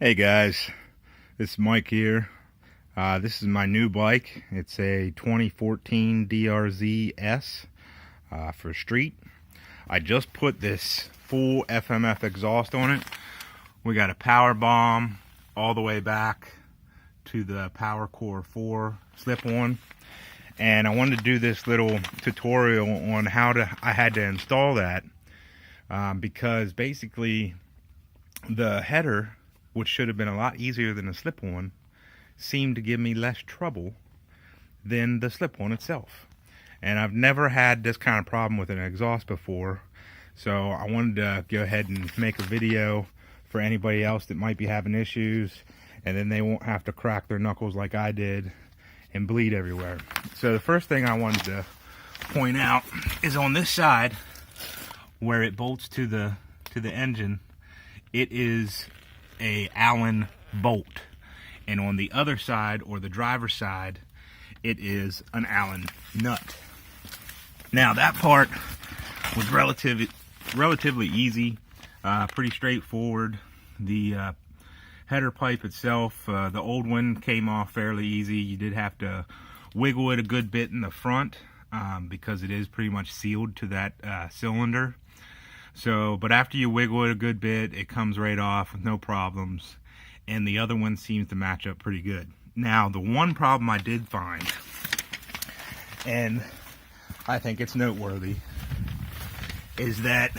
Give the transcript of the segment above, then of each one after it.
Hey guys, this is Mike here. This is my new bike. It's a 2014 drz400 for street. I just put this full FMF exhaust on it. We got a powerbomb all the way back to the powercore 4 slip-on, and I wanted to do this little tutorial on I had to install that because basically the header, which should have been a lot easier than a slip-on, seemed to give me less trouble than the slip-on itself. And I've never had this kind of problem with an exhaust before, so I wanted to go ahead and make a video for anybody else that might be having issues, and then they won't have to crack their knuckles like I did and bleed everywhere. So the first thing I wanted to point out is on this side where it bolts to the engine, it is a Allen bolt, and on the other side, or the driver's side, it is an Allen nut. Now that part was relatively easy, pretty straightforward. The header pipe itself, the old one came off fairly easy. You did have to wiggle it a good bit in the front because it is pretty much sealed to that cylinder. So, but after you wiggle it a good bit, it comes right off with no problems, and the other one seems to match up pretty good. Now, the one problem I did find, and I think it's noteworthy, is that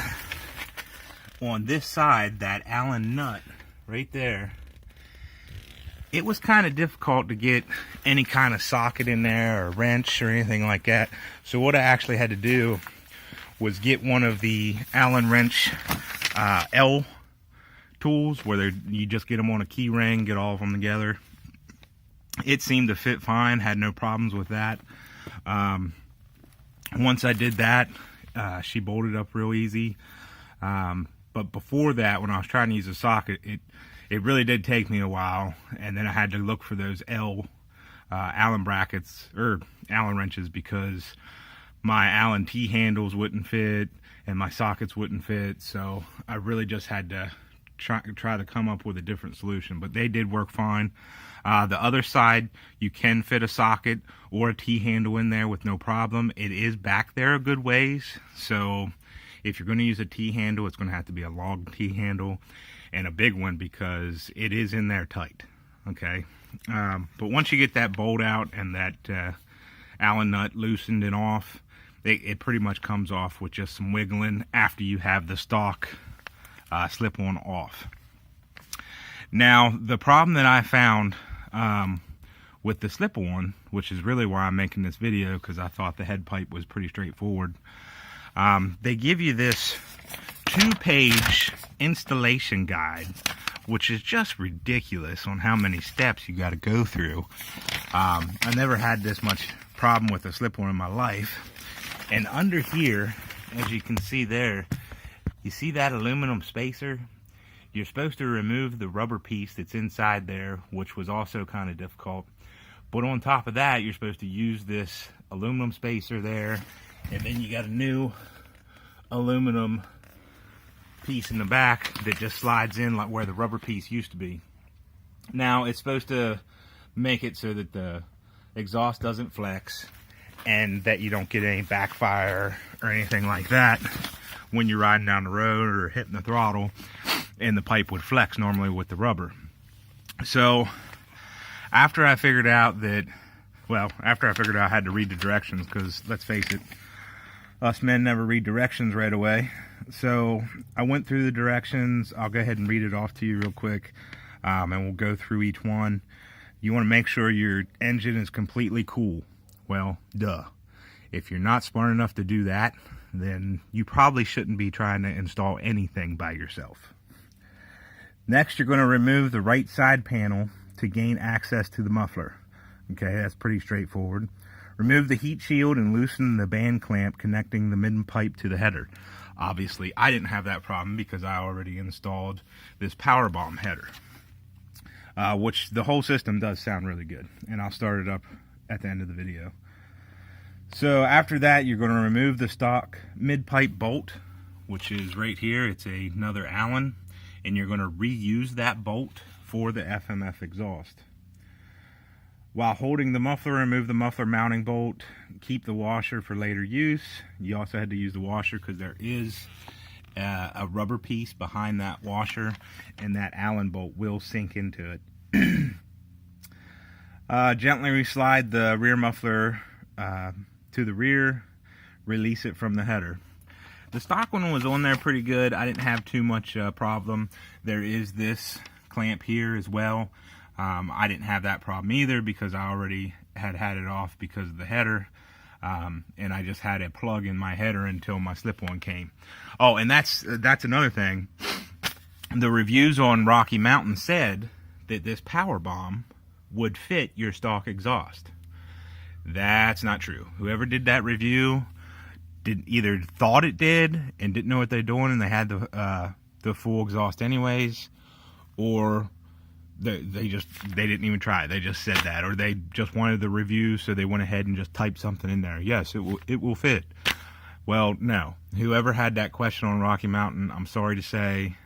on this side, that Allen nut right there, it was kind of difficult to get any kind of socket in there or wrench or anything like that. So what I actually had to do was get one of the Allen wrench L tools, where you just get them on a key ring, get all of them together. It seemed to fit fine, had no problems with that. Once I did that, she bolted up real easy. But before that, when I was trying to use a socket, it really did take me a while, and then I had to look for those Allen brackets or Allen wrenches, because my Allen T handles wouldn't fit and my sockets wouldn't fit. So I really just had to try to come up with a different solution, but they did work fine. The other side, you can fit a socket or a T handle in there with no problem. It is back there a good ways, so if you're going to use a T handle, it's going to have to be a long T handle and a big one, because it is in there tight. Okay, but once you get that bolt out and that Allen nut loosened and off, it pretty much comes off with just some wiggling after you have the stock slip-on off. Now, the problem that I found with the slip-on, which is really why I'm making this video, because I thought the head pipe was pretty straightforward, they give you this 2-page installation guide, which is just ridiculous on how many steps you got to go through. I never had this much problem with a slip-on in my life. And under here, as you can see there, you see that aluminum spacer? You're supposed to remove the rubber piece that's inside there, which was also kind of difficult. But on top of that, you're supposed to use this aluminum spacer there, and then you got a new aluminum piece in the back that just slides in like where the rubber piece used to be. Now, it's supposed to make it so that the exhaust doesn't flex, and that you don't get any backfire or anything like that when you're riding down the road or hitting the throttle, and the pipe would flex normally with the rubber. So after I figured out I had to read the directions, because let's face it, us men never read directions right away. So I went through the directions. I'll go ahead and read it off to you real quick, and we'll go through each one. You want to make sure your engine is completely cool. Well, duh. If you're not smart enough to do that, then you probably shouldn't be trying to install anything by yourself. Next, you're going to remove the right side panel to gain access to the muffler. Okay, that's pretty straightforward. Remove the heat shield and loosen the band clamp connecting the midden pipe to the header. Obviously, I didn't have that problem because I already installed this powerbomb header, which the whole system does sound really good, and I'll start it up at the end of the video. So after that, you're going to remove the stock mid pipe bolt, which is right here. It's another Allen, and you're going to reuse that bolt for the FMF exhaust. While holding the muffler, remove the muffler mounting bolt. Keep the washer for later use. You also had to use the washer because there is a rubber piece behind that washer, and that Allen bolt will sink into it. Gently slide the rear muffler to the rear. Release it from the header. The stock one was on there pretty good. I didn't have too much problem. There is this clamp here as well. I didn't have that problem either because I already had it off because of the header. And I just had a plug in my header until my slip-on came. Oh, and that's another thing. The reviews on Rocky Mountain said that this powerbomb would fit your stock exhaust. That's not true. Whoever did that review either thought it did and didn't know what they're doing, and they had the full exhaust anyways, or they didn't even try it. They just said that, or they just wanted the review, so they went ahead and just typed something in there. Yes, it will fit. Well, no. Whoever had that question on Rocky Mountain, I'm sorry to say,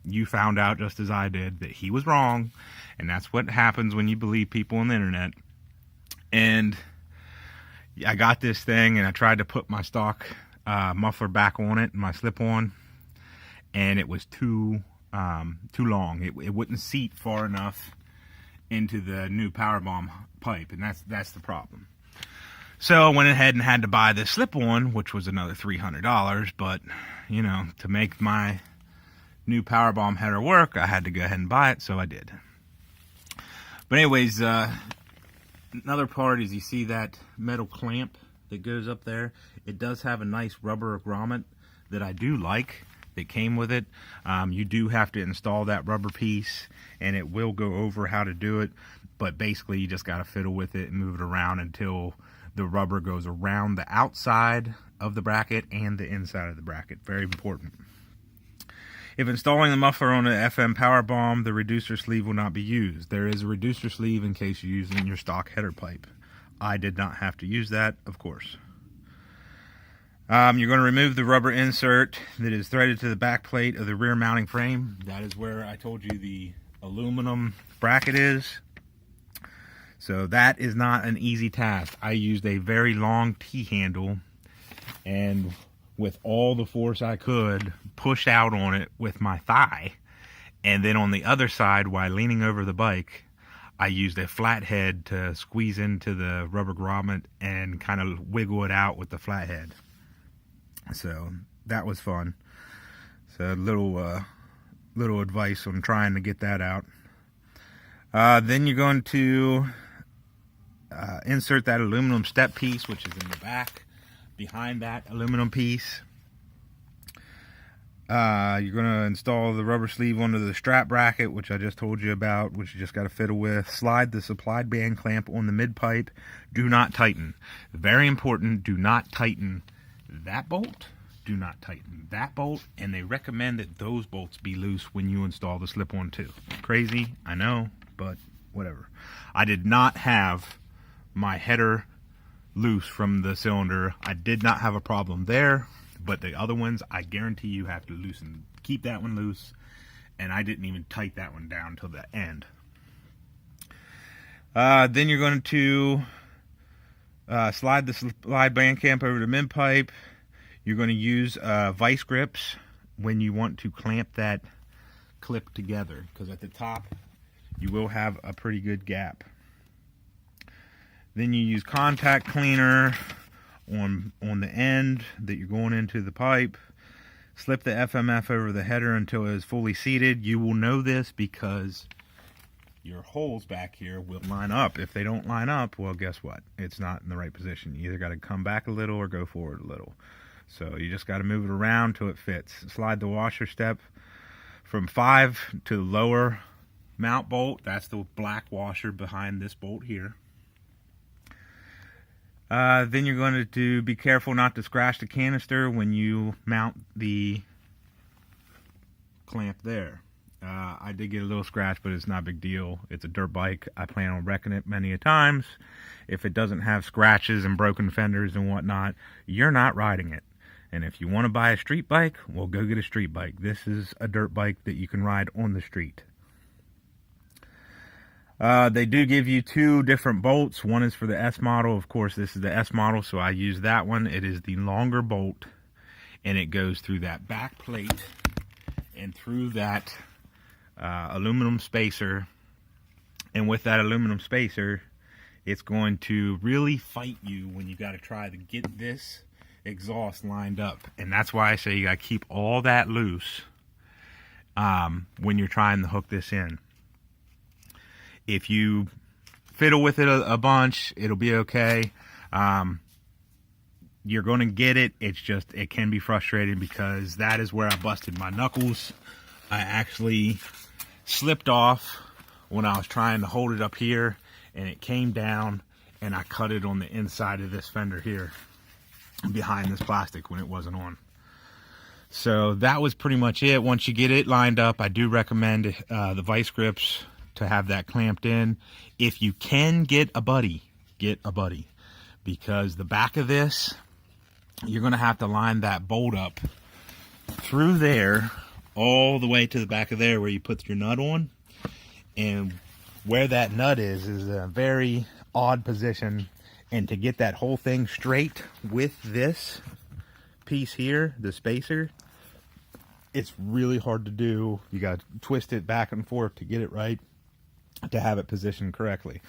you found out just as I did that he was wrong, and that's what happens when you believe people on the internet. And I got this thing, and I tried to put my stock muffler back on it, my slip-on, and it was too long. It wouldn't seat far enough into the new powerbomb pipe, and that's the problem. So I went ahead and had to buy this slip-on, which was another $300, but you know, to make my new powerbomb header work, I had to go ahead and buy it, so I did. But anyways, another part is you see that metal clamp that goes up there. It does have a nice rubber grommet that I do like that came with it. You do have to install that rubber piece, and it will go over how to do it, but basically you just got to fiddle with it and move it around until the rubber goes around the outside of the bracket and the inside of the bracket. Very important. If installing the muffler on an FM powerbomb, the reducer sleeve will not be used. There is a reducer sleeve in case you're using your stock header pipe. I did not have to use that, of course. You're going to remove the rubber insert that is threaded to the back plate of the rear mounting frame. That is where I told you the aluminum bracket is. So that is not an easy task. I used a very long T-handle, and with all the force I could, push out on it with my thigh. And then on the other side, while leaning over the bike, I used a flathead to squeeze into the rubber grommet and kind of wiggle it out with the flathead. So that was fun. So little advice on trying to get that out. Then you're going to insert that aluminum step piece, which is in the back behind that aluminum piece. You're going to install the rubber sleeve onto the strap bracket, which I just told you about, which you just got to fiddle with. Slide the supplied band clamp on the mid pipe. Do not tighten. Very important, do not tighten that bolt. Do not tighten that bolt, and they recommend that those bolts be loose when you install the slip-on too. Crazy, I know, but whatever. I did not have my header loose from the cylinder. I did not have a problem there, but the other ones, I guarantee you have to loosen. Keep that one loose, and I didn't even tighten that one down till the end. Then you're going to slide the slide band clamp over the mid pipe. You're going to use vice grips when you want to clamp that clip together, because at the top you will have a pretty good gap. Then you use contact cleaner on the end that you're going into the pipe. Slip the FMF over the header until it is fully seated. You will know this because your holes back here will line up. If they don't line up, well, guess what? It's not in the right position. You either got to come back a little or go forward a little. So you just got to move it around till it fits. Slide the washer step from 5 to the lower mount bolt. That's the black washer behind this bolt here. Then you're going to be careful not to scratch the canister when you mount the clamp there. I did get a little scratch, but it's not a big deal. It's a dirt bike. I plan on wrecking it many a times. If it doesn't have scratches and broken fenders and whatnot, you're not riding it. And if you want to buy a street bike, well, go get a street bike. This is a dirt bike that you can ride on the street. They do give you two different bolts. One is for the S model. Of course, this is the S model, so I use that one. It is the longer bolt, and it goes through that back plate and through that aluminum spacer. And with that aluminum spacer, it's going to really fight you when you got to try to get this exhaust lined up. And that's why I say you got to keep all that loose when you're trying to hook this in. If you fiddle with it a bunch, it'll be okay. You're going to get it. It's just, it can be frustrating because that is where I busted my knuckles. I actually slipped off when I was trying to hold it up here, and it came down, and I cut it on the inside of this fender here behind this plastic when it wasn't on. So that was pretty much it. Once you get it lined up, I do recommend the vice grips to have that clamped in. If you can get a buddy, because the back of this, you're going to have to line that bolt up through there all the way to the back of there where you put your nut on. And where that nut is a very odd position, and to get that whole thing straight with this piece here, the spacer, it's really hard to do. You got to twist it back and forth to get it right, to have it positioned correctly.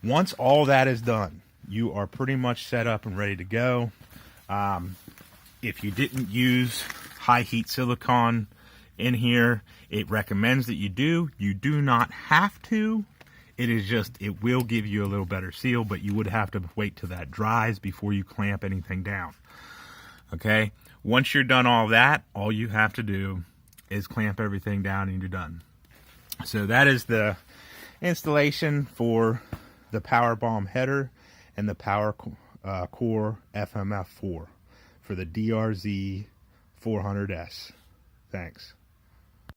Once all that is done, you are pretty much set up and ready to go. If you didn't use high heat silicone in here, it recommends that you do. You do not have to. It is just, it will give you a little better seal, but you would have to wait till that dries before you clamp anything down. Okay, once you're done all that, all you have to do is clamp everything down and you're done. So that is the installation for the powerbomb header and the powercore FMF4 for the drz400S. Thanks.